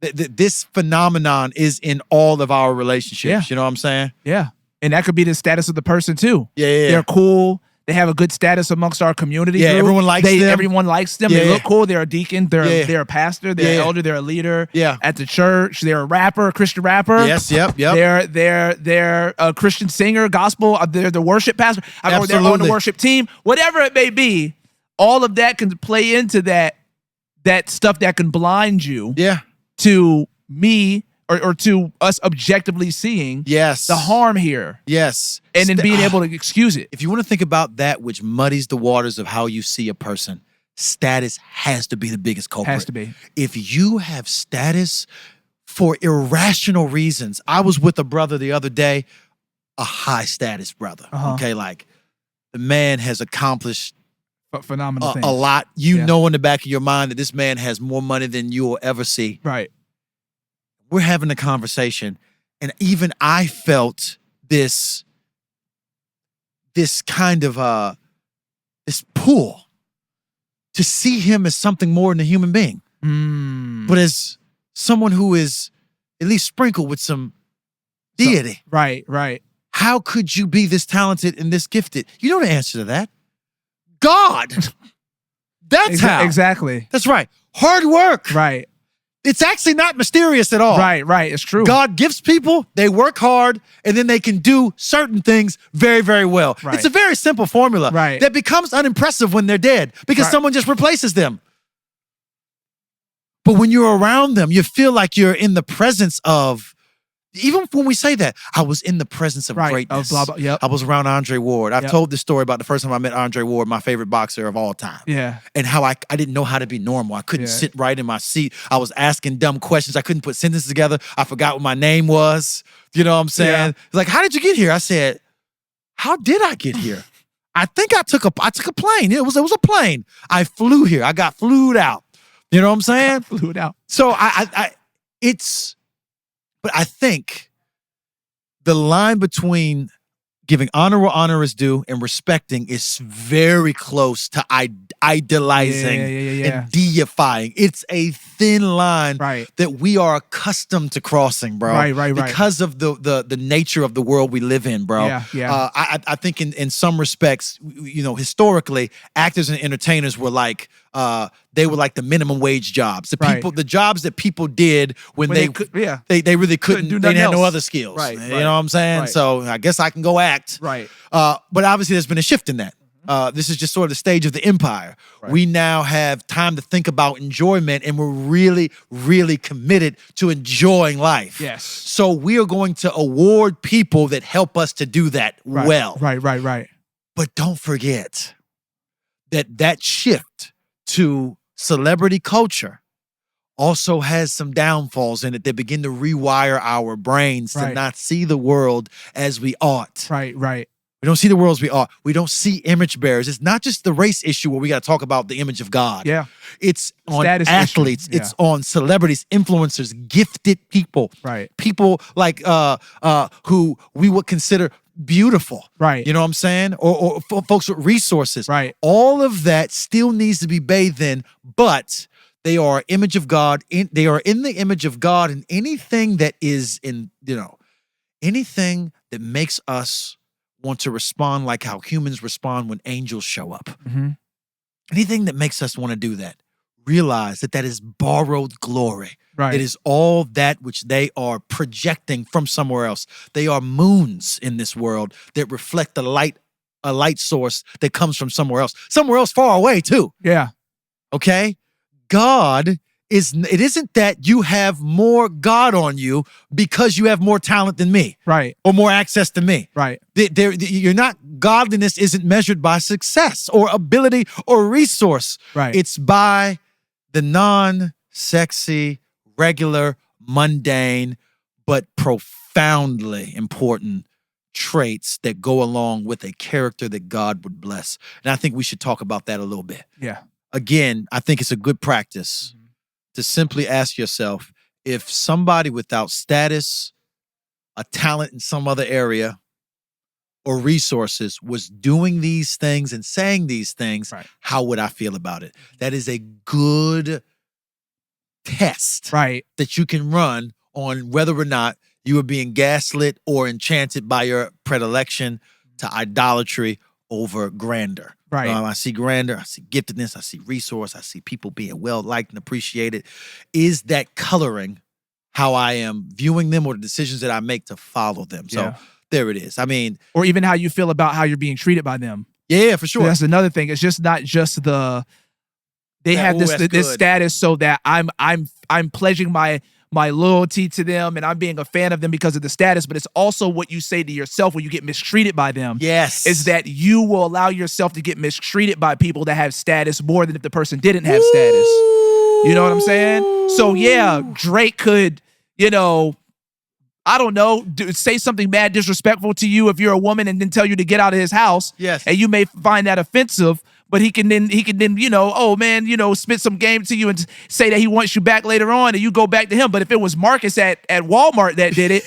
this phenomenon is in all of our relationships. Yeah. You know what I'm saying? Yeah. And that could be the status of the person too. Yeah. They're cool. They have a good status amongst our community. Yeah, group. everyone likes them. Everyone likes them. They look cool. They're a deacon. They're a pastor. They're an elder. They're a leader. Yeah. At the church. They're a rapper, a Christian rapper. Yes. Yep. They're a Christian singer, gospel. They're the worship pastor. They're on the worship team. Whatever it may be, all of that can play into that stuff that can blind you. Yeah. To me. Or to us objectively seeing the harm here. Yes. And then being able to excuse it. If you want to think about that which muddies the waters of how you see a person, status has to be the biggest culprit. Has to be. If you have status for irrational reasons. I was with a brother the other day, a high status brother. Okay, like the man has accomplished phenomenal things. A lot. You know in the back of your mind that this man has more money than you will ever see. Right. We're having a conversation, and even I felt this kind of this pull to see him as something more than a human being, but as someone who is at least sprinkled with some deity. Right. How could you be this talented and this gifted? You know the answer to that. God. That's how. Exactly. That's right. Hard work. Right. It's actually not mysterious at all. Right. It's true. God gives people, they work hard, and then they can do certain things very, very well. Right. It's a very simple formula that becomes unimpressive when they're dead because someone just replaces them. But when you're around them, you feel like you're in the presence of, even when we say that, I was in the presence of greatness. Blah, blah, yep. I was around Andre Ward. I've told this story about the first time I met Andre Ward, my favorite boxer of all time. Yeah. And how I didn't know how to be normal. I couldn't sit right in my seat. I was asking dumb questions. I couldn't put sentences together. I forgot what my name was. You know what I'm saying? Yeah. It's like, how did you get here? I said, how did I get here? I think I took a plane. It was a plane. I flew here. I got flued out. You know what I'm saying? Flew it out. So but I think the line between giving honor where honor is due and respecting is very close to idolizing and deifying. It's a thin line that we are accustomed to crossing, bro. Right. Because of the nature of the world we live in, bro. Yeah. I think in some respects, you know, historically, actors and entertainers were like they were like the minimum wage jobs. The jobs that people did when they really couldn't do. They had no other skills. Right. You know what I'm saying? Right. So I guess I can go act. Right. But obviously there's been a shift in that. This is just sort of the stage of the empire. Right. We now have time to think about enjoyment, and we're really, really committed to enjoying life. Yes. So we are going to award people that help us to do that well. Right. But don't forget that shift to celebrity culture also has some downfalls in it that begin to rewire our brains to not see the world as we ought. Right. We don't see the world as we ought. We don't see image bearers. It's not just the race issue where we got to talk about the image of God. Yeah. It's on Status athletes. issue. It's on celebrities, influencers, gifted people. Right. People like who we would consider beautiful. Right. You know what I'm saying? Or folks with resources. Right. All of that still needs to be bathed in, but they are image of God. They are in the image of God, and anything that is anything that makes us want to respond like how humans respond when angels show up. Mm-hmm. Anything that makes us want to do that, realize that is borrowed glory. Right. It is all that which they are projecting from somewhere else. They are moons in this world that reflect a light source that comes from somewhere else far away too. Yeah. Okay? God it isn't that you have more God on you because you have more talent than me. Right. Or more access to me. Right. Godliness isn't measured by success or ability or resource. Right. It's by the non-sexy, regular, mundane, but profoundly important traits that go along with a character that God would bless. And I think we should talk about that a little bit. Yeah. Again, I think it's a good practice to simply ask yourself, if somebody without status, a talent in some other area, or resources was doing these things and saying these things, how would I feel about it? That is a good test that you can run on whether or not you are being gaslit or enchanted by your predilection to idolatry over grandeur. I see grandeur, I see giftedness, I see resource, I see people being well-liked and appreciated. Is that coloring how I am viewing them or the decisions that I make to follow them? So there it is. I mean, or even how you feel about how you're being treated by them. Yeah, for sure. So that's another thing. It's just not just they have this status so that I'm pledging my loyalty to them and I'm being a fan of them because of the status, but it's also what you say to yourself when you get mistreated by them. Yes. Is that you will allow yourself to get mistreated by people that have status more than if the person didn't have status. You know what I'm saying? So yeah, Drake could, I don't know, say something bad, disrespectful to you if you're a woman and then tell you to get out of his house. Yes. And you may find that offensive, but he can then, oh man, spit some game to you and say that he wants you back later on and you go back to him. But if it was Marcus at Walmart that did it,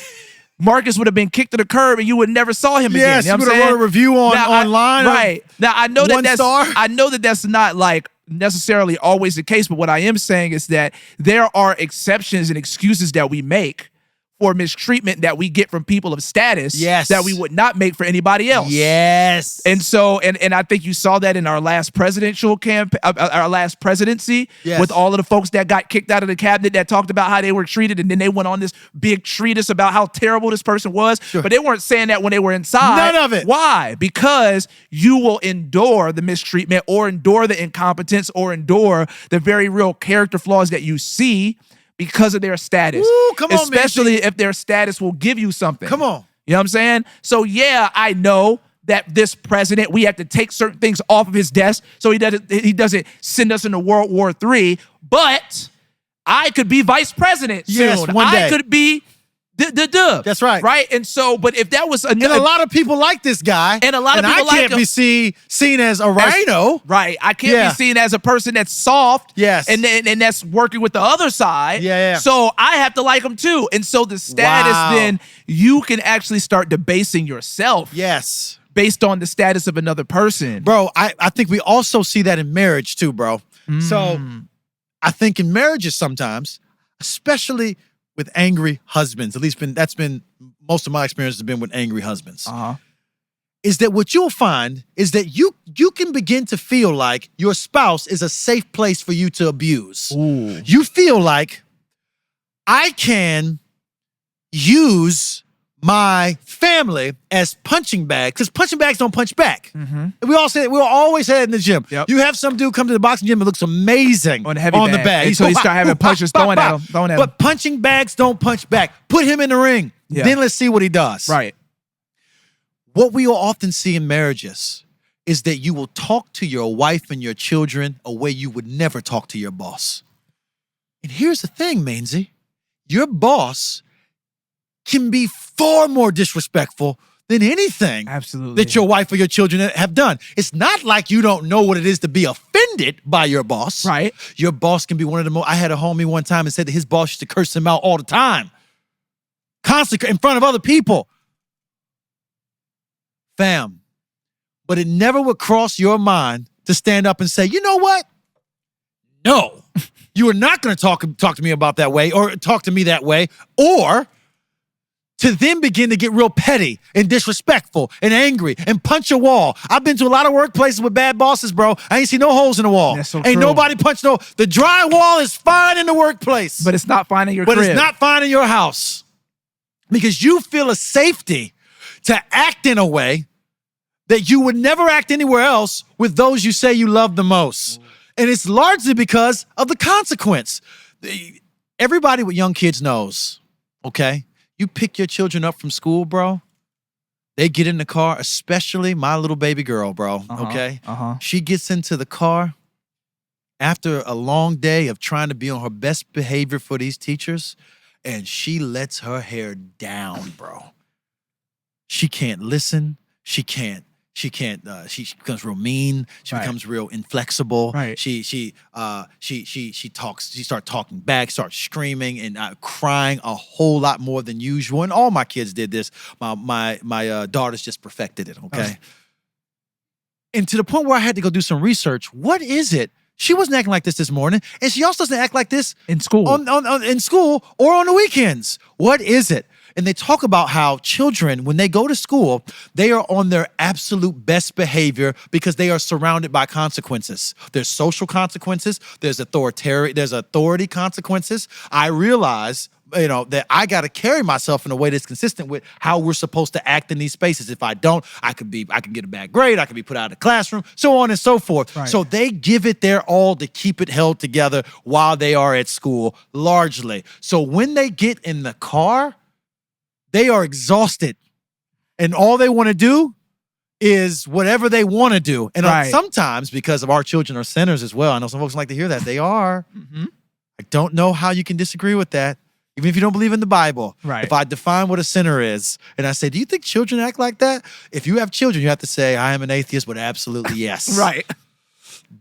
Marcus would have been kicked to the curb and you would never saw him again. Yes, you would have wrote a review online. Now I know I know that that's not like necessarily always the case, but what I am saying is that there are exceptions and excuses that we make for mistreatment that we get from people of status that we would not make for anybody else. Yes. And so, and I think you saw that in our last presidential campaign, our last presidency, with all of the folks that got kicked out of the cabinet that talked about how they were treated, and then they went on this big treatise about how terrible this person was, but they weren't saying that when they were inside. None of it. Why? Because you will endure the mistreatment or endure the incompetence or endure the very real character flaws that you see because of their status. Ooh, come on, especially if their status will give you something. Come on. You know what I'm saying? So yeah, I know that this president, we have to take certain things off of his desk so he doesn't send us into World War III, but I could be vice president soon. Yes, one day. I could be That's right. Right? And so, but if that was and a lot of people like this guy. And a lot of people I can't be seen as a rhino. Right. I can't be seen as a person that's soft. Yes. And that's working with the other side. Yeah. So I have to like him too. And so the status, then you can actually start debasing yourself. Yes. Based on the status of another person. Bro, I think we also see that in marriage too, bro. So I think in marriages sometimes, especially with angry husbands, at least that's been most of my experience has been with angry husbands. Is that what you'll find is that you can begin to feel like your spouse is a safe place for you to abuse. Ooh. You feel like I can use my family as punching bags, because punching bags don't punch back. We always say it in the gym. Yep. You have some dude come to the boxing gym and looks amazing on the bag. So he start having punches throwing at him. But punching bags don't punch back. Put him in the ring. Yeah. Then let's see what he does. Right. What we will often see in marriages is that you will talk to your wife and your children a way you would never talk to your boss. And here's the thing, Mainsy. Your boss can be far more disrespectful than anything that your wife or your children have done. It's not like you don't know what it is to be offended by your boss. Right. Your boss can be one of the most... I had a homie one time and said that his boss used to curse him out all the time. Constantly in front of other people. Fam. But it never would cross your mind to stand up and say, you know what? No. You are not going to talk to me about that way or talk to me that way, or to then begin to get real petty and disrespectful and angry and punch a wall. I've been to a lot of workplaces with bad bosses, bro. I ain't seen no holes in the wall. That's so ain't true. nobody punched no... The drywall is fine in the workplace. But it's not fine in your crib. But it's not fine in your house. Because you feel a safety to act in a way that you would never act anywhere else with those you say you love the most. And it's largely because of the consequence. Everybody with young kids knows, okay? You pick your children up from school, bro. They get in the car, especially my little baby girl, bro, okay? She gets into the car after a long day of trying to be on her best behavior for these teachers, and she lets her hair down, bro. She can't listen. She becomes real mean. She becomes real inflexible. Right. She talks. She starts talking back. Starts screaming and crying a whole lot more than usual. And all my kids did this. My daughters just perfected it. Okay. And to the point where I had to go do some research. What is it? She wasn't acting like this morning, and she also doesn't act like this in school, in school or on the weekends. What is it? And they talk about how children, when they go to school, they are on their absolute best behavior because they are surrounded by consequences. There's social consequences. There's authority consequences. I realize, that I got to carry myself in a way that's consistent with how we're supposed to act in these spaces. If I don't, I can get a bad grade. I can be put out of the classroom, so on and so forth. Right. So they give it their all to keep it held together while they are at school, largely. So when they get in the car, they are exhausted, and all they want to do is whatever they want to do. And sometimes, because of our children are sinners as well, I know some folks like to hear that. They are. Mm-hmm. I don't know how you can disagree with that, even if you don't believe in the Bible. Right. If I define what a sinner is, and I say, do you think children act like that? If you have children, you have to say, I am an atheist, but absolutely yes. Right.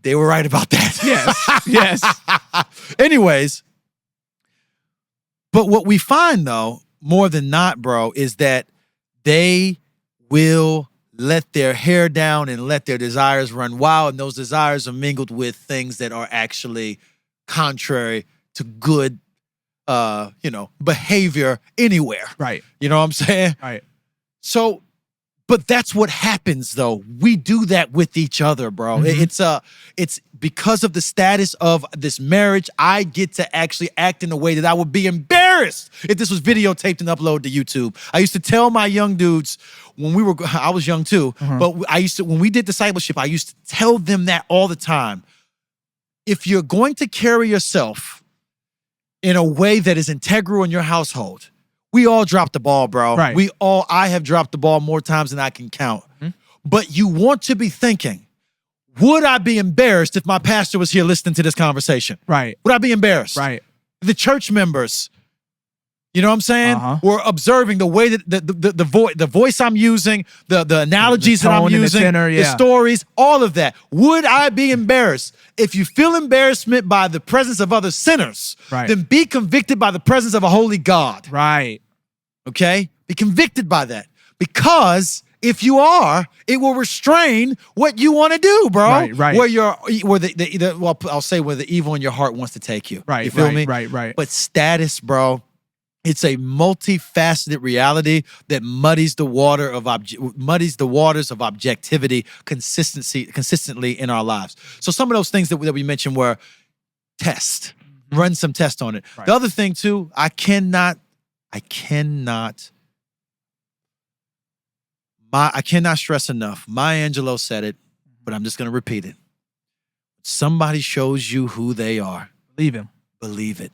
They were right about that. Yes. Anyways, but what we find, though, more than not, bro, is that they will let their hair down and let their desires run wild, and those desires are mingled with things that are actually contrary to good, behavior anywhere. Right. You know what I'm saying? Right. So, but that's what happens, though. We do that with each other, bro. Mm-hmm. It's because of the status of this marriage, I get to actually act in a way that I would be embarrassed if this was videotaped and uploaded to YouTube. I used to tell my young dudes I was young too, but when we did discipleship, I used to tell them that all the time. If you're going to carry yourself in a way that is integral in your household, we all dropped the ball, bro. Right. I have dropped the ball more times than I can count. Mm-hmm. But you want to be thinking, would I be embarrassed if my pastor was here listening to this conversation? Right. Would I be embarrassed? Right. The church members, you know what I'm saying? Were observing the way that the voice I'm using, the analogies that I'm using, the stories, all of that. Would I be embarrassed? If you feel embarrassment by the presence of other sinners, then be convicted by the presence of a holy God. Right. Okay? Be convicted by that. Because if you are, it will restrain what you want to do, bro. Right. Where I'll say where the evil in your heart wants to take you. Right. You feel me? Right. But status, bro, it's a multifaceted reality that muddies the waters of objectivity consistently in our lives. So some of those things that we mentioned were run some tests on it. Right. The other thing too, I cannot stress enough. Maya Angelou said it, but I'm just going to repeat it. Somebody shows you who they are. Believe him. Believe it.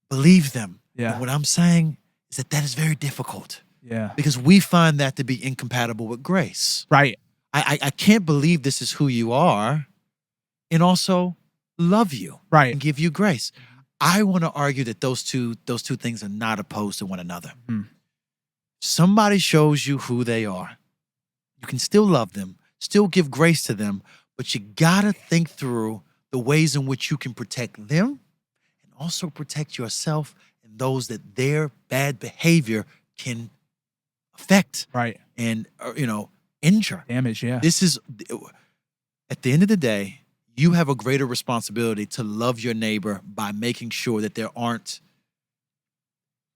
Believe them. Yeah. And what I'm saying is that is very difficult. Yeah. Because we find that to be incompatible with grace. Right. I can't believe this is who you are and also love you. Right. And give you grace. I want to argue that those two things are not opposed to one another. Somebody shows you who they are. You can still love them, still give grace to them, but you gotta think through the ways in which you can protect them and also protect yourself and those that their bad behavior can affect. Right. And, injure. Damage, yeah. This is, at the end of the day, you have a greater responsibility to love your neighbor by making sure that there aren't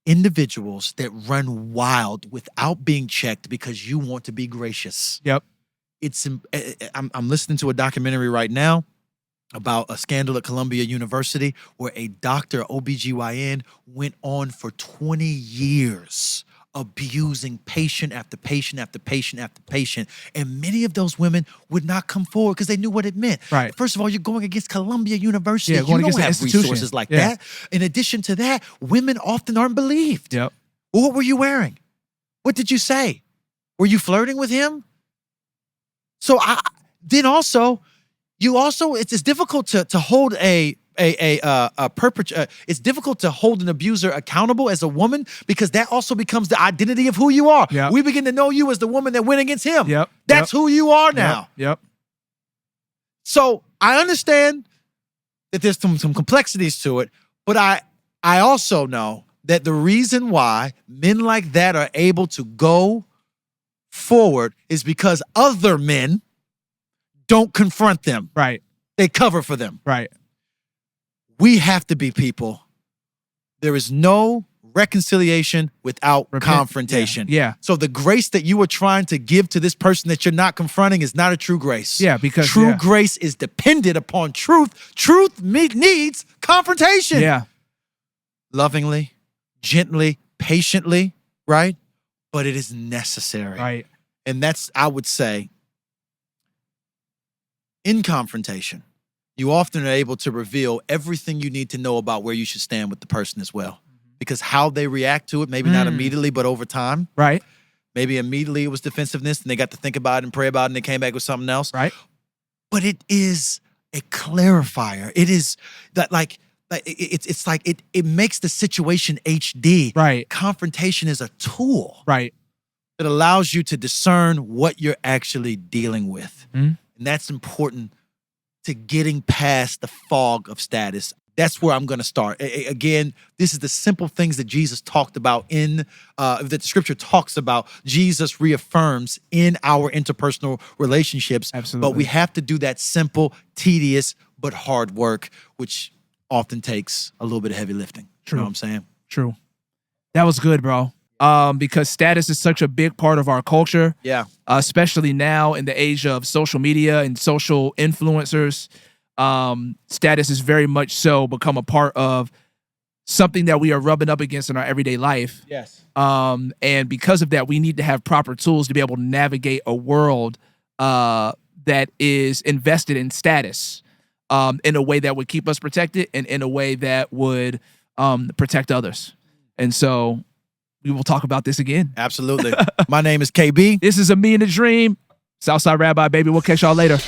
individuals that run wild without being checked because you want to be gracious. Yep. I'm listening to a documentary right now about a scandal at Columbia University where a doctor, OBGYN, went on for 20 years abusing patient after patient after patient after patient. And many of those women would not come forward because they knew what it meant. Right. First of all, you're going against Columbia University. Yeah, you don't have resources like that. In addition to that, women often aren't believed. Yep. Well, what were you wearing? What did you say? Were you flirting with him? So it's difficult to hold a it's difficult to hold an abuser accountable as a woman because that also becomes the identity of who you are. Yep. We begin to know you as the woman that went against him. Yep. That's who you are now. Yep. So I understand that there's some complexities to it, but I also know that the reason why men like that are able to go forward is because other men don't confront them. Right. They cover for them. Right. We have to be people. There is no reconciliation without confrontation. Yeah. So the grace that you are trying to give to this person that you're not confronting is not a true grace. Yeah, because true grace is dependent upon truth. Truth needs confrontation. Yeah. Lovingly, gently, patiently, right? But it is necessary. Right. And that's, I would say, in confrontation, you often are able to reveal everything you need to know about where you should stand with the person as well. Because how they react to it, maybe not immediately, but over time. Right. Maybe immediately it was defensiveness and they got to think about it and pray about it and they came back with something else. Right. But it is a clarifier. It is that it makes the situation HD. Right. Confrontation is a tool. Right. That allows you to discern what you're actually dealing with. Mm-hmm. And that's important to getting past the fog of status. That's where I'm going to start. Again, this is the simple things that Jesus talked about that the scripture talks about. Jesus reaffirms in our interpersonal relationships. Absolutely. But we have to do that simple, tedious, but hard work, which often takes a little bit of heavy lifting. True. You know what I'm saying? True. That was good, bro. Because status is such a big part of our culture. Yeah. Especially now in the age of social media and social influencers. Status is very much so become a part of something that we are rubbing up against in our everyday life. Yes. And because of that, we need to have proper tools to be able to navigate a world that is invested in status in a way that would keep us protected and in a way that would protect others. And so we will talk about this again. Absolutely. My name is KB. This is Ameen the Dream. Southside Rabbi, baby. We'll catch y'all later.